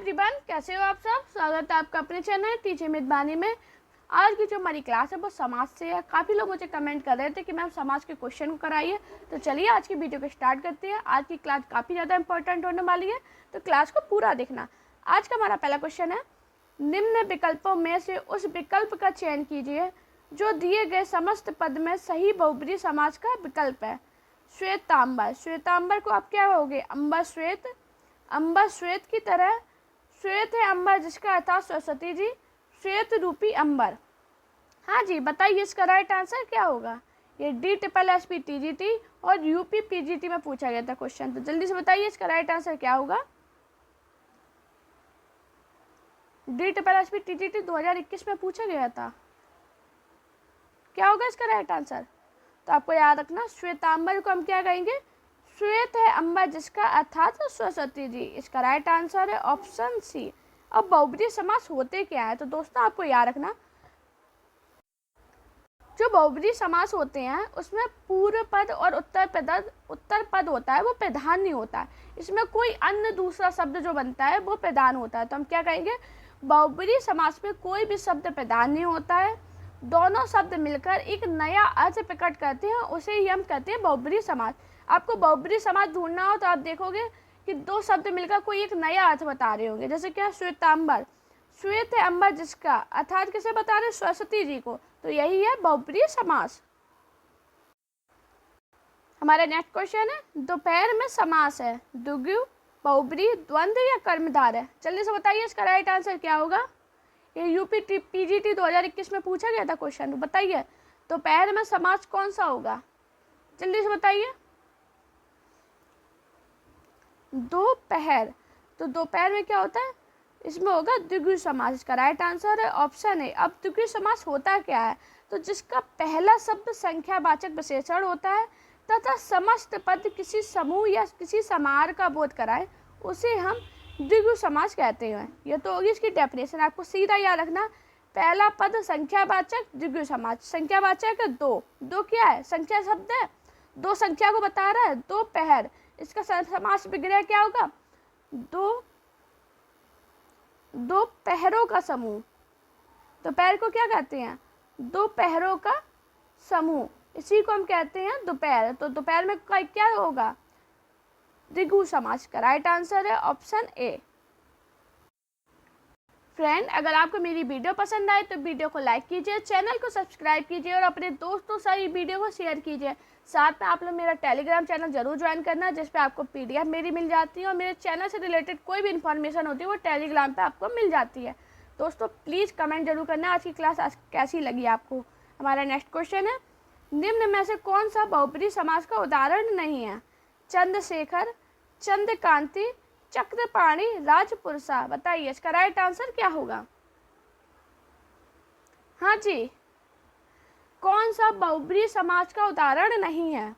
Everyone, कैसे हो आप सब। स्वागत है आपका अपने चैनल टीचर मेजबानी में। आज की जो हमारी क्लास है वो समाज से है। काफ़ी लोग मुझे कमेंट कर रहे थे कि मैम समाज के क्वेश्चन को कराइए, तो चलिए आज की वीडियो को स्टार्ट करते हैं। आज की क्लास काफ़ी ज़्यादा इंपॉर्टेंट होने वाली है, तो क्लास को पूरा देखना। आज का हमारा पहला क्वेश्चन है, निम्न विकल्पों में से उस विकल्प का चयन कीजिए जो दिए गए समस्त पद में सही बहुब्रीहि समाज का विकल्प है। श्वेतांबर, श्वेतांबर को आप क्या कहोगे, अंबर श्वेत। अंबर श्वेत की तरह, श्वेत है अंबर जिसका अर्थात सरस्वती जी, श्वेत रूपी अंबर। हाँ जी, बताइए इसका राइट आंसर क्या होगा। ये DSSSB-TGT और UP PGT में पूछा गया था क्वेश्चन, तो जल्दी से बताइए इसका राइट आंसर क्या होगा। DSSSB-TGT 2021 में पूछा गया था, क्या होगा इसका राइट आंसर। तो आपको याद रखना, श्वेतांबर को हम क्या कहेंगे, श्वेत है अंबर जिसका अर्थात सरस्वती जी। इसका राइट आंसर है ऑप्शन सी। अब बहुब्रीहि समास होते क्या है, तो दोस्तों आपको याद रखना, जो बहुब्रीहि समास होते हैं उसमें पूर्व पद और उत्तर पद होता है, वो प्रधान नहीं होता है। इसमें कोई अन्य दूसरा शब्द जो बनता है वो प्रधान होता है। तो हम क्या कहेंगे, बहुब्रीहि समास में कोई भी शब्द प्रधान नहीं होता है, दोनों शब्द मिलकर एक नया अर्थ प्रकट करते हैं, उसे ही हम कहते हैं बहुब्रीहि समास। आपको बहुब्रीहि समास ढूंढना हो तो आप देखोगे कि दो शब्द मिलकर कोई एक नया अर्थ बता रहे होंगे। जैसे क्या, श्वेतांबर, श्वेत है अंबर जिसका अर्थात किसे बता रहे, सरस्वती जी को, तो यही है बहुब्रीहि समास। हमारा नेक्स्ट क्वेश्चन है, दोपहर में समास है द्विगु, बहुब्रीहि, द्वंद्व या कर्मधार है। जल्दी से बताइए इसका राइट आंसर क्या होगा। ये UP PGT 2021 में पूछा गया था क्वेश्चन, तो बताइए दोपहर में समास कौन सा होगा, जल्दी से बताइए। दोपहर, तो दोपहर में क्या होता है, इसमें होगा द्विगु समास। इसका राइट आंसर है ऑप्शन ए। अब द्विगु समास होता क्या है, तो जिसका पहला शब्द संख्यावाचक विशेषण होता है तथा समस्त पद किसी समूह या किसी समाहार का बोध कराए, उसे हम द्विगु समास कहते हैं। ये तो होगी इसकी डेफिनेशन, आपको सीधा याद रखना। पहला पद संख्यावाचक, द्विगु समास। संख्यावाचक है दो, दो क्या है, संख्या शब्द है, दो संख्या को बता रहा है, दोपहर, इसका समास विग्रह क्या होगा, दो पहरों का समूह। दोपहर को क्या कहते हैं, दो पहरों का समूह, इसी को हम कहते हैं दोपहर। तो दोपहर में क्या होगा, द्विगु समास। का राइट आंसर है ऑप्शन ए। फ्रेंड, अगर आपको मेरी वीडियो पसंद आए तो वीडियो को लाइक कीजिए, चैनल को सब्सक्राइब कीजिए और अपने दोस्तों से ये वीडियो को शेयर कीजिए। साथ में आप लोग मेरा टेलीग्राम चैनल जरूर ज्वाइन करना, जिस पे आपको PDF मेरी मिल जाती है और मेरे चैनल से रिलेटेड कोई भी इन्फॉर्मेशन होती है वो टेलीग्राम पे आपको मिल जाती है। दोस्तों प्लीज़ कमेंट जरूर करना आज की क्लास आज कैसी लगी आपको। हमारा नेक्स्ट क्वेश्चन है, निम्न में से कौन सा बहुब्रीहि समास का उदाहरण नहीं है। चंद्रशेखर, चंद्रकांति, चक्रपाणी, राजपुरुषा। बताइए इसका राइट आंसर क्या होगा। हाँ जी, कौन सा बहुब्रीहि समास का उदाहरण नहीं है।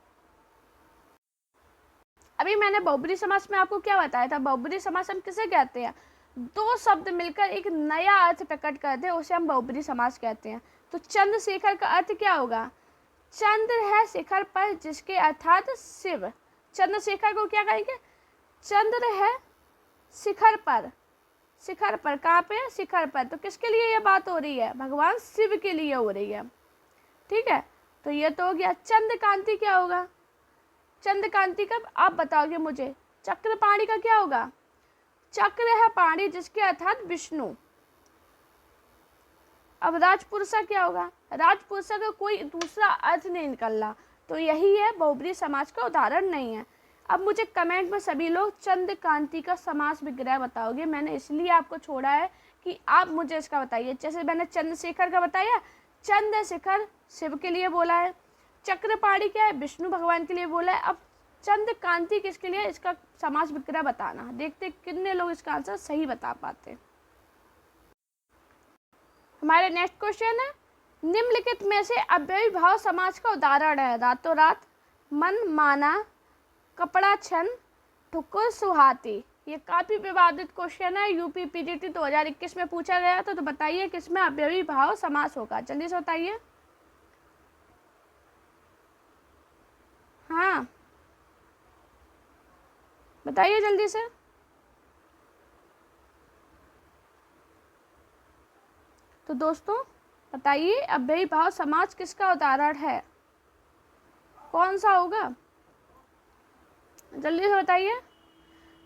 अभी मैंने बहुब्रीहि समास में आपको क्या बताया था, बहुब्रीहि समास हम किसे कहते हैं, दो शब्द मिलकर एक नया अर्थ प्रकट करते हैं, उसे हम बहुब्रीहि समास कहते हैं। तो चंद्रशेखर का अर्थ क्या होगा, चंद्र है शिखर पर जिसके अर्थात शिव। चंद्रशेखर को क्या कहेंगे, चंद्र है शिखर पर, शिखर पर, कहाँ पे, शिखर पर। तो किसके लिए ये बात हो रही है, भगवान शिव के लिए हो रही है। ठीक है, तो ये तो हो गया। चंद्रकांति क्या होगा, चंद्रकांति का आप बताओगे मुझे। चक्रपाणी का क्या होगा, चक्र है पाणी जिसके अर्थात विष्णु। अब राजपुरुषा क्या होगा, राजपुरुषा का कोई दूसरा अर्थ नहीं निकल रहा, तो यही है बहुब्रीहि समास का उदाहरण नहीं है। अब मुझे कमेंट में सभी लोग चंद्रकांति का समास विग्रह बताओगे, मैंने इसलिए आपको छोड़ा है कि आप मुझे इसका बताइए। जैसे मैंने चंद्रशेखर का बताया, चंद्रशेखर शिव के लिए बोला है, चक्रपाणी क्या है, विष्णु भगवान के लिए बोला है। अब चंद्रकांति किसके लिए, इसका समास विग्रह बताना। देखते कितने लोग इसका आंसर सही बता पाते। हमारे नेक्स्ट क्वेश्चन है, निम्नलिखित में से अव्ययीभाव समास का उदाहरण है। रातों रात, मन माना, कपड़ा छन, ठुकुर सुहाती। ये काफी विवादित क्वेश्चन है, UP PGT 2021 में पूछा गया था। तो बताइए किसमें अव्ययीभाव समास होगा, जल्दी से बताइए। हाँ बताइए जल्दी से। तो दोस्तों बताइए अव्ययी भाव समास किसका उदाहरण है, कौन सा होगा, जल्दी से बताइए।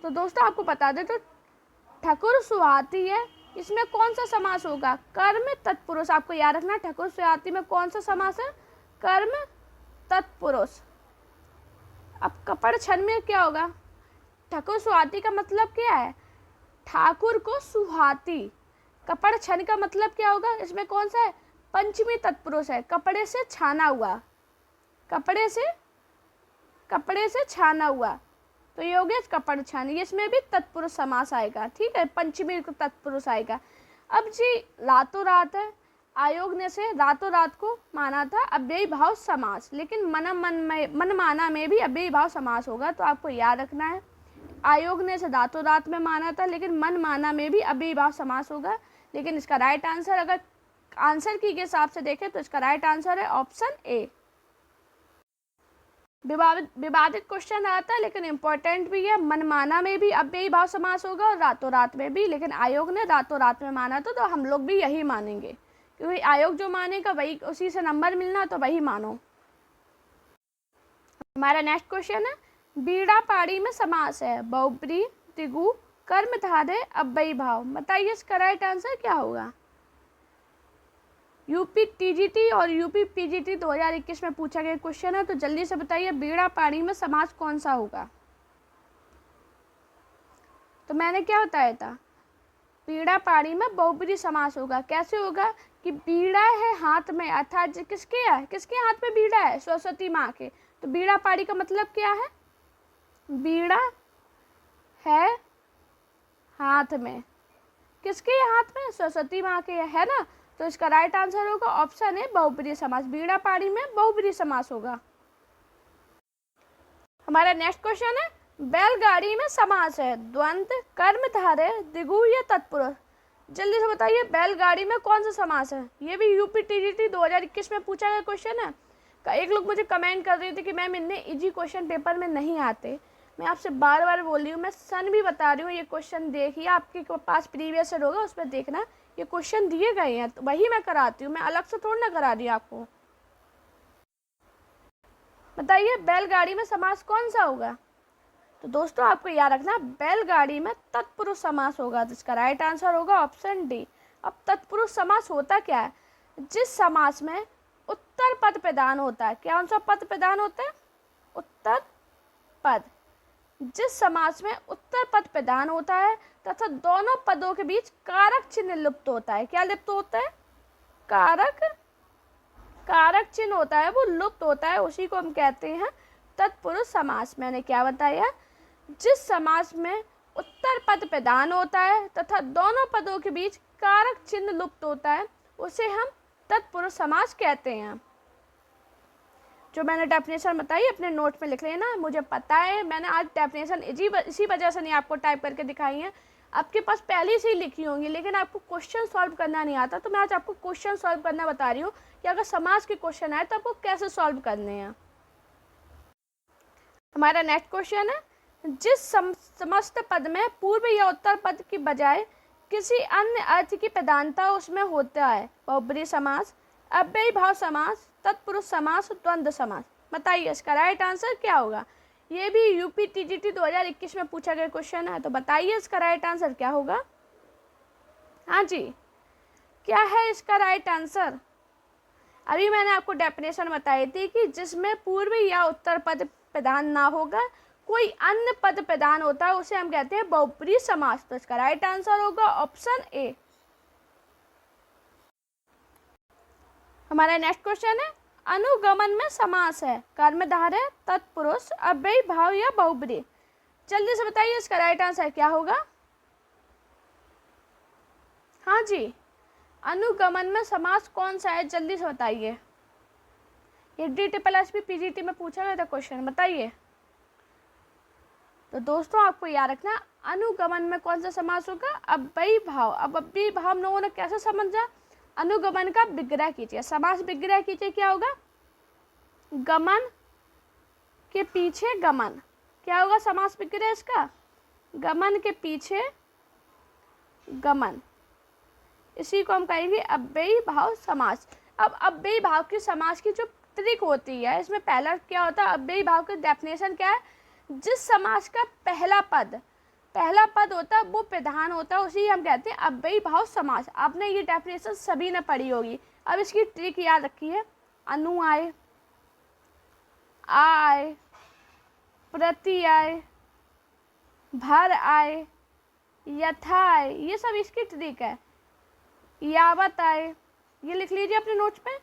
तो दोस्तों आपको बता दें तो ठकुर सुहाती है, इसमें कौन सा समास होगा, कर्म तत्पुरुष। आपको याद रखना ठकुर सुहाती में कौन सा समास है, कर्म तत्पुरुष। अब कपड़ छन में क्या होगा, ठकुर सुहाती का मतलब क्या है, ठाकुर को सुहाती। कपड़ छन का मतलब क्या होगा, इसमें कौन सा है, पंचमी तत्पुरुष है, कपड़े से छाना हुआ, कपड़े से छाना हुआ। तो ये हो गया कपड़ छान, इसमें भी तत्पुरुष समास आएगा, ठीक है, पंचमी तत्पुरुष आएगा। अब जी रातों रात है, आयोग ने से रातों रात को माना था अव्ययी भाव समास, लेकिन मन माना में भी अव्ययी भाव समास होगा। तो आपको याद रखना है आयोग ने से रातों रात में माना था, लेकिन मन माना में भी अव्ययी भाव समास होगा। लेकिन इसका राइट आंसर अगर आंसर की के हिसाब से देखें तो इसका राइट आंसर है ऑप्शन ए। विवादित क्वेश्चन आता है लेकिन इम्पोर्टेंट भी है, मनमाना में भी अव्ययी भाव समास होगा और रातों रात में भी, लेकिन आयोग ने रातों रात में माना था तो हम लोग भी यही मानेंगे, क्योंकि आयोग जो मानेगा वही, उसी से नंबर मिलना, तो वही मानो। हमारा नेक्स्ट क्वेश्चन है बीड़ा पाड़ी में समास है, बहुब्री, द्विगु, कर्मधारय, अव्ययी भाव। बताइए इसका राइट आंसर क्या होगा। यूपी टीजीटी और यूपी पीजीटी 2021 में पूछा गया क्वेश्चन है, तो जल्दी से बताइए बीड़ा पाड़ी में समास कौन सा होगा। तो मैंने क्या बताया था, बीड़ा पाड़ी में बहुब्री समास होगा। कैसे होगा कि बीड़ा है हाथ में, अर्थात किसके है, किसके हाथ में बीड़ा है, सरस्वती माँ के। तो बीड़ा पाड़ी का मतलब क्या है, बीड़ा है हाथ में, किसके हाथ में, सरस्वती माँ के, है ना। तो इसका राइट आंसर होगा ऑप्शन है बहुब्री समास, बीड़ा पाड़ी में बहुब्री समास होगा। हमारा नेक्स्ट क्वेश्चन है बैलगाड़ी में समास है, द्वंद, कर्मधारय, द्विगु या तत्पुरुष। जल्दी से बताइए बैलगाड़ी में कौन सा समास है। ये भी यूपी टीजीटी 2021 में पूछा गया क्वेश्चन है। एक लोग मुझे कमेंट कर रहे थे कि मैम इतने इजी क्वेश्चन पेपर में नहीं आते। मैं आपसे बार बार बोल रही हूँ, मैं सन भी बता रही हूँ, ये क्वेश्चन देखिए, आपके पास प्रीवियस ईयर होगा उसमें देखना, ये क्वेश्चन दिए गए हैं, तो वही मैं कराती हूँ, मैं अलग से थोड़ी ना करा रही हूँ आपको। बताइए बैलगाड़ी में समास कौन सा होगा। तो दोस्तों आपको याद रखना बैलगाड़ी में तत्पुरुष समास होगा, तो इसका राइट आंसर होगा ऑप्शन डी। अब तत्पुरुष समास होता क्या है, जिस समास में उत्तर पद प्रदान होता है। कौन सा पद प्रदान होता है, उत्तर पद। जिस समास में उत्तर पद प्रदान होता है तथा दोनों पदों के बीच कारक चिन्ह लुप्त होता है। क्या लुप्त होता है, कारक चिन्ह होता है, वो लुप्त होता है, उसी को हम कहते हैं तत्पुरुष समास। मैंने क्या बताया, जिस समास में उत्तर पद प्रदान होता है तथा दोनों पदों के बीच कारक चिन्ह लुप्त होता है, उसे हम तत्पुरुष समास कहते हैं। जो मैंने डेफिनेशन बताई अपने नोट में लिख लेना। मुझे पता है मैंने आज डेफिनेशन इसी वजह से नहीं आपको टाइप करके दिखाई है, आपके पास पहले से ही लिखी होंगी, लेकिन आपको क्वेश्चन सॉल्व करना नहीं आता, तो मैं आज आपको क्वेश्चन सॉल्व करना बता रही हूँ कि अगर समास के क्वेश्चन आए तो आपको कैसे सॉल्व करने हैं। हमारा नेक्स्ट क्वेश्चन है जिस समस्त पद में पूर्व या उत्तर पद की बजाय किसी अन्य अर्थ की प्रधानता उसमें होता है, बहुब्री समास, अव्ययी भाव समास, तत्पुरुष समास, द्वंद्व समास। बताइए इसका राइट आंसर क्या होगा। ये भी यूपी टीजीटी 2021 में पूछा गया क्वेश्चन है, तो बताइए इसका राइट आंसर क्या होगा। हाँ जी, क्या है इसका राइट आंसर। अभी मैंने आपको डेफिनेशन बताई थी कि जिसमें पूर्व या उत्तर पद प्रदान ना होगा, कोई अन्य पद प्रदान होता है, उसे हम कहते हैं बहुब्री समास। तो इसका राइट आंसर होगा ऑप्शन ए। हमारा नेक्स्ट क्वेश्चन है अनुगमन में समास है, कर्मधारय, तत्पुरुष, अव्ययी भाव या बहुब्री। जल्दी से बताइए इसका राइट आंसर क्या होगा। हाँ जी, अनुगमन में समास कौन सा है, जल्दी से बताइए। ये DSSB PGT में पूछा गया था क्वेश्चन, बताइए। तो दोस्तों आपको याद रखना अनुगमन में कौन सा समास होगा, अव्ययी भाव। अब अव्ययी भाव हम लोगों ने कैसे समझा, अनुगमन का विग्रह कीजिए, समास विग्रह कीजिए, क्या होगा, गमन के पीछे गमन। क्या होगा समास विग्रह इसका, गमन के पीछे गमन। इसी को हम कहेंगे अव्ययी भाव समास। अब अव्ययी भाव के समास की जो ट्रिक होती है, इसमें पहला क्या होता है, अव्ययी भाव का डेफिनेशन क्या है, जिस समास का पहला पद होता है वो प्रधान होता है, उसी हम कहते हैं अव्ययी भाव समास। आपने ये डेफिनेशन सभी ने पढ़ी होगी। अब इसकी ट्रिक याद रखिए, अनु आए, आए, प्रति आए, भर आए, यथा आए, ये सब इसकी ट्रिक है। यावत आए, ये लिख लीजिए अपने नोट्स पे।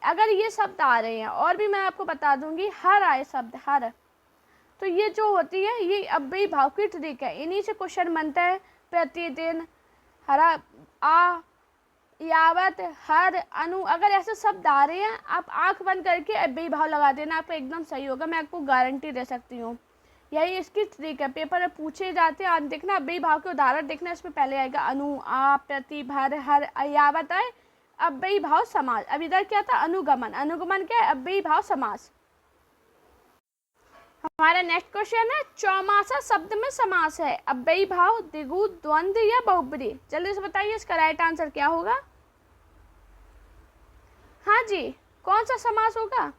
अगर ये शब्द आ रहे हैं, और भी मैं आपको बता दूंगी, हर आए शब्द, हर, तो ये जो होती है ये अव्ययी भाव की ट्रिक है। इन्हीं से क्वेश्चन बनता है, प्रतिदिन, हरा, आ, यावत, हर, अनु, अगर ऐसे शब्द आ रहे हैं आप आंख बंद करके अव्ययी भाव लगा देना, आपका एकदम सही होगा, मैं आपको गारंटी दे सकती हूँ। यही इसकी ट्रिक है, पेपर में पूछे जाते हैं। आप देखना अव्ययी भाव के उदाहरण देखना, इसमें पहले आएगा अनु, आ, प्रति, भर, हर, यावत आए, अव्ययी भाव समास। अब इधर क्या था, अनुगमन। अनुगमन क्या है, अव्ययी भाव समास। हमारा नेक्स्ट क्वेश्चन है, चौमासा शब्द में समास है, अव्ययी भाव, द्विगु, द्वंद्व या बहुब्री। जल्दी से बताइए इसका राइट आंसर क्या होगा। हाँ जी, कौन सा समास होगा।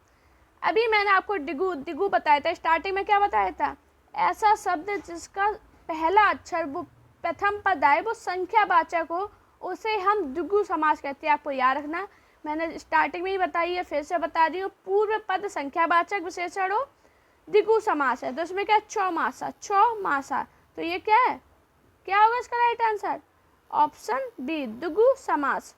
अभी मैंने आपको द्विगु बताया था, स्टार्टिंग में क्या बताया था, ऐसा शब्द जिसका पहला अक्षर वो प्रथम पद आए, वो संख्यावाचक हो, उसे हम द्विगु समास कहते हैं। आपको याद रखना, मैंने स्टार्टिंग में ही बताई है, फिर से बता रही हूँ, पूर्व पद संख्यावाचक विशेषण हो, द्विगु समास है। तो इसमें क्या, चौमासा, चौमासा, तो ये क्या है, क्या होगा इसका राइट आंसर, ऑप्शन बी, द्विगु समास।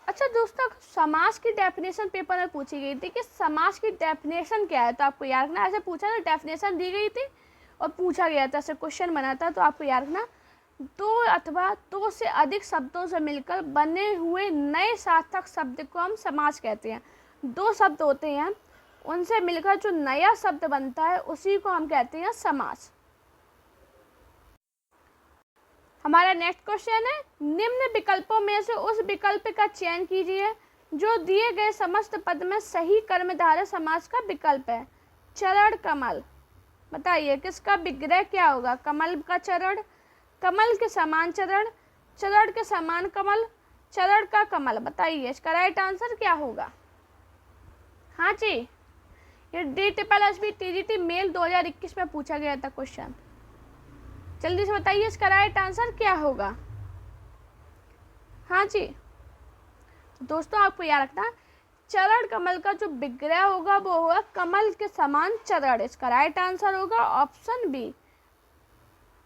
अच्छा दोस्तों, समास की डेफिनेशन पेपर में पूछी गई थी कि समास की डेफिनेशन क्या है, तो आपको याद रखना, ऐसे पूछा था, डेफिनेशन दी गई थी और पूछा गया था, ऐसे क्वेश्चन बना था, तो आपको याद रखना, दो अथवा दो से अधिक शब्दों से मिलकर बने हुए नए सार्थक शब्द को हम समास कहते हैं। दो शब्द होते हैं, उनसे मिलकर जो नया शब्द बनता है उसी को हम कहते हैं समास। हमारा नेक्स्ट क्वेश्चन है, निम्न विकल्पों में से उस विकल्प का चयन कीजिए जो दिए गए समस्त पद में सही कर्मधारय समास का विकल्प है। चरण कमल, बताइए किसका विग्रह क्या होगा, कमल का चरण, कमल के समान चरण, चरण के समान कमल, चरण का कमल। बताइए इसका राइट आंसर क्या होगा। हाँ जी, ये DSSB TGT मेल 2021 में पूछा गया था क्वेश्चन। जल्दी से बताइए इसका राइट आंसर क्या होगा। हाँ जी, दोस्तों आपको याद रखना, चरण कमल का जो विग्रह होगा वो होगा कमल के समान चरण। इसका राइट आंसर होगा ऑप्शन बी।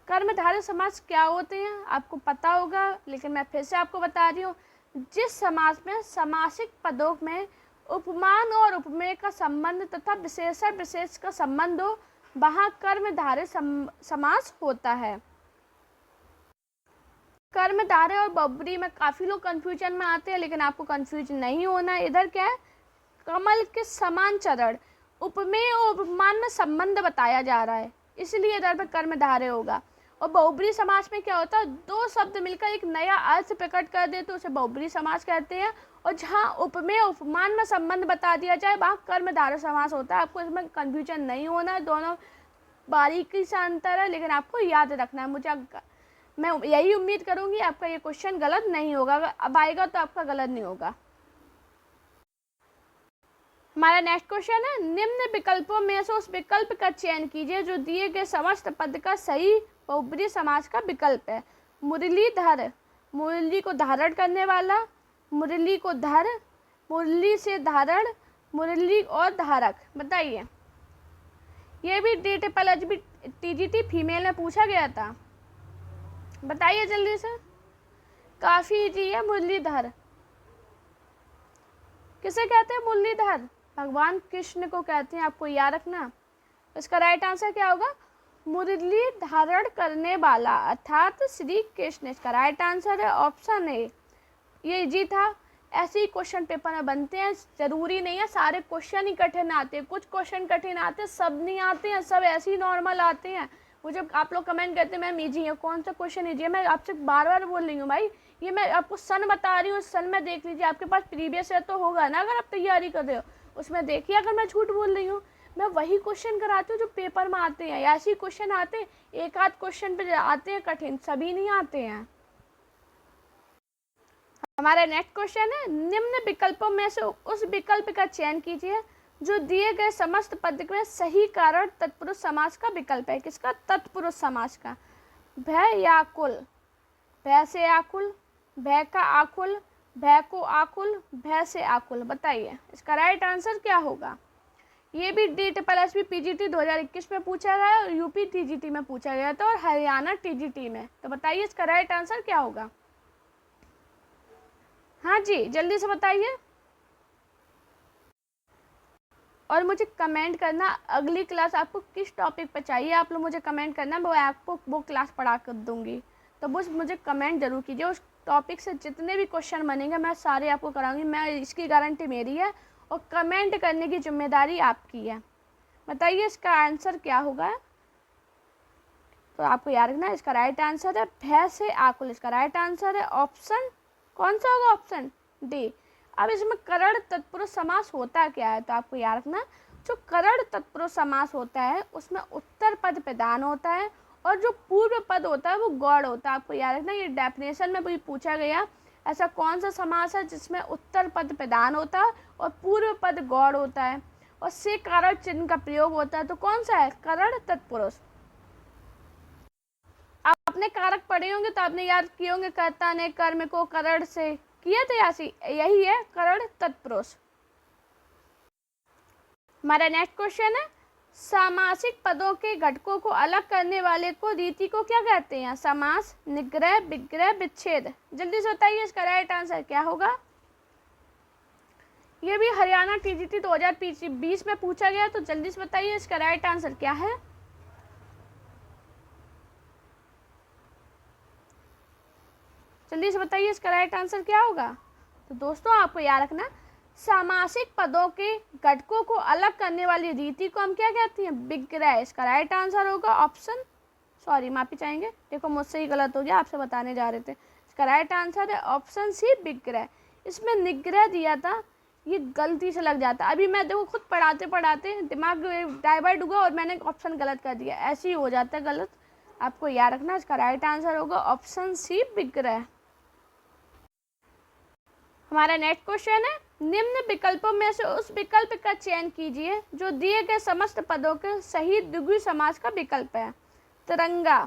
कर्मधारय समास क्या होते हैं आपको पता होगा, लेकिन मैं फिर से आपको बता रही हूँ, जिस समास में समासिक पदों में उपमान और उपमेय का संबंध तथा विशेषण विशेष का संबंध हो, वहाँ कर्मधारय समास होता है। कर्मधारय और बहुब्री में काफ़ी लोग कंफ्यूजन में आते हैं, लेकिन आपको कंफ्यूज नहीं होना है। इधर क्या है, कमल के समान चरण, उपमेय और उपमान में संबंध बताया जा रहा है, इसलिए इधर पर कर्मधारय होगा। और बहुब्री समास में क्या होता है, दो शब्द मिलकर एक नया अर्थ प्रकट कर दे तो उसे बहुब्री समास कहते हैं। और जहाँ उपमेय उपमान में संबंध बता दिया जाए वहाँ कर्मधारय समास होता है। आपको इसमें कंफ्यूजन नहीं होना है, दोनों बारीकी से अंतर है, लेकिन आपको याद रखना है। मैं यही उम्मीद करूँगी आपका ये क्वेश्चन गलत नहीं होगा, अब आएगा तो आपका गलत नहीं होगा। हमारा नेक्स्ट क्वेश्चन है, निम्न विकल्पों में से उस विकल्प का चयन कीजिए जो दिए गए समस्त पद का सही बहुब्री समास का विकल्प है। मुरलीधर, मुरली को धारण करने वाला, मुरली को धर, मुरली से धारण, मुरली और धारक। बताइए, ये भी DSSB TGT फीमेल में पूछा गया था। बताइए जल्दी से, काफी इजी है। मुरलीधर किसे कहते हैं, मुरलीधर भगवान कृष्ण को कहते हैं, आपको याद रखना। इसका राइट आंसर क्या होगा, मुरली धारण करने वाला अर्थात श्री कृष्ण। इसका राइट आंसर है ऑप्शन ए। ये इजी था, ऐसे ही क्वेश्चन पेपर में बनते हैं, जरूरी नहीं है सारे क्वेश्चन ही कठिन आते हैं, कुछ क्वेश्चन कठिन आते हैं, सब नहीं आते हैं, सब ऐसे ही नॉर्मल आते हैं। मुझे आप लोग कमेंट करते हैं मैम इजी है, कौन सा क्वेश्चन इजी है। मैं आपसे बार बार बोल रही हूँ भाई, ये मैं आपको सन बता रही हूँ, सन में देख लीजिए, आपके पास प्रीवियस ईयर तो होगा ना, अगर आप तैयारी कर रहे हो उसमें देखिए। अगर मैं झूठ बोल रही हूँ, मैं वही क्वेश्चन कराती हूँ जो पेपर में आते हैं, ऐसे ही क्वेश्चन आते हैं, एक आध क्वेश्चन पे आते हैं कठिन, सभी नहीं आते हैं। हमारा नेक्स्ट क्वेश्चन है, निम्न विकल्पों में से उस विकल्प का चयन कीजिए जो दिए गए समस्त पद में सही कारण तत्पुरुष समास का विकल्प है। किसका? तत्पुरुष समास का। भय या आकुल, भय से आकुल, भय का आकुल, भय को आकुल, भय से आकुल। बताइए इसका राइट आंसर क्या होगा। ये भी DSSB PGT 2021 में पूछा गया और यूपी TGT में पूछा गया था और हरियाणा TGT में। तो बताइए इसका राइट आंसर क्या होगा। हाँ जी, जल्दी से बताइए और मुझे कमेंट करना अगली क्लास आपको किस टॉपिक पर चाहिए। आप लोग मुझे कमेंट करना, मैं आपको वो क्लास पढ़ा कर दूंगी। तो बस मुझे कमेंट जरूर कीजिए, उस टॉपिक से जितने भी क्वेश्चन बनेंगे मैं सारे आपको कराऊंगी। मैं इसकी गारंटी मेरी है और कमेंट करने की जिम्मेदारी आपकी है। बताइए इसका आंसर क्या होगा। तो आपको याद रखना इसका राइट आंसर है भय से आकुल। इसका राइट आंसर है ऑप्शन कौन सा होगा? Option D. अब इसमें करण तत्पुरुष समास होता क्या है? तो आपको याद रखना जो करण तत्पुरुष समास होता है उसमें उत्तर पद प्रधान होता है और जो पूर्व पद होता है वो गौड़ होता है। आपको याद रखना ये डेफिनेशन में भी पूछा गया, ऐसा कौन सा समास है जिसमें उत्तर पद प्रधान होता है और पूर्व पद गौड़ होता है और से कारक चिन्ह का प्रयोग होता है। तो कौन सा है? करण तत्पुरुष। आपने कारक पढ़े होंगे तो आपने याद किए होंगे कर्ता ने कर्म को करण से किया थे, यही है करण तत्पुरुष। हमारा नेक्स्ट क्वेश्चन है, सामासिक पदों के घटकों को अलग करने वाले को रीति को क्या कहते हैं? समास, निग्रह, विग्रह, विच्छेद। जल्दी से बताइए इसका राइट आंसर क्या होगा। ये भी हरियाणा TGT 2020 में पूछा गया, तो जल्दी से बताइए इसका राइट आंसर क्या है। जल्दी से बताइए इसका राइट आंसर क्या होगा। तो दोस्तों आपको याद रखना सामासिक पदों के घटकों को अलग करने वाली रीति को हम क्या कहते हैं? विग्रह। इसका राइट आंसर होगा ऑप्शन, सॉरी माफी चाहेंगे, देखो मुझसे ही गलत हो गया, आपसे बताने जा रहे थे। इसका राइट आंसर है ऑप्शन सी विग्रह। इसमें निग्रह दिया था, ये गलती से लग जाता। अभी मैं देखो खुद पढ़ाते पढ़ाते दिमाग डाइवर्ट हुआ और मैंने ऑप्शन गलत कर दिया, ऐसे ही हो जाता है गलत। आपको याद रखना इसका राइट आंसर होगा ऑप्शन सी विग्रह। हमारा नेक्स्ट क्वेश्चन है, निम्न विकल्पों में से उस विकल्प का चयन कीजिए जो दिए गए समस्त पदों के सही द्विगु समास का विकल्प है। तिरंगा,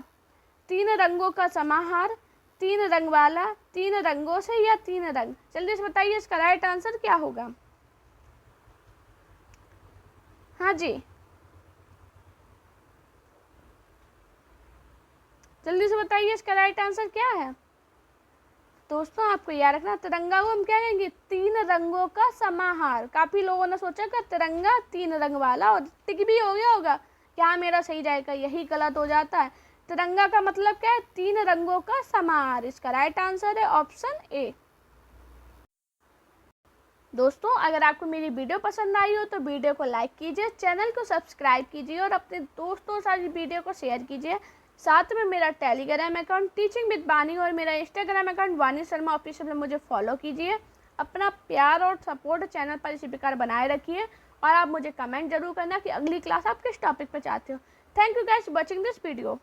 तीन रंगों का समाहार, तीन रंग वाला, तीन रंगों से या तीन रंग। जल्दी से बताइए इसका राइट आंसर क्या होगा। हाँ जी, जल्दी से बताइए इसका राइट आंसर क्या है। दोस्तों आपको याद रखना तिरंगा को हम क्या कहेंगे? तीन रंगों का समाहार। काफी लोगों ने सोचा कि तिरंगा तीन रंग वाला, और टिक भी हो गया होगा क्या मेरा सही जाएगा, यही गलत हो जाता है। तिरंगा का मतलब क्या है? तीन रंगों का समाहार। इसका राइट आंसर है ऑप्शन ए। दोस्तों अगर आपको मेरी वीडियो पसंद आई हो तो वीडियो को लाइक कीजिए, चैनल को सब्सक्राइब कीजिए और अपने दोस्तों के साथ वीडियो को शेयर कीजिए। साथ में मेरा टेलीग्राम अकाउंट टीचिंग विद बानी और मेरा इंस्टाग्राम अकाउंट वानी शर्मा ऑफिशियल में मुझे फॉलो कीजिए। अपना प्यार और सपोर्ट चैनल पर इसी प्रकार बनाए रखिए और आप मुझे कमेंट जरूर करना कि अगली क्लास आप किस टॉपिक पर चाहते हो। Thank you guys watching this video.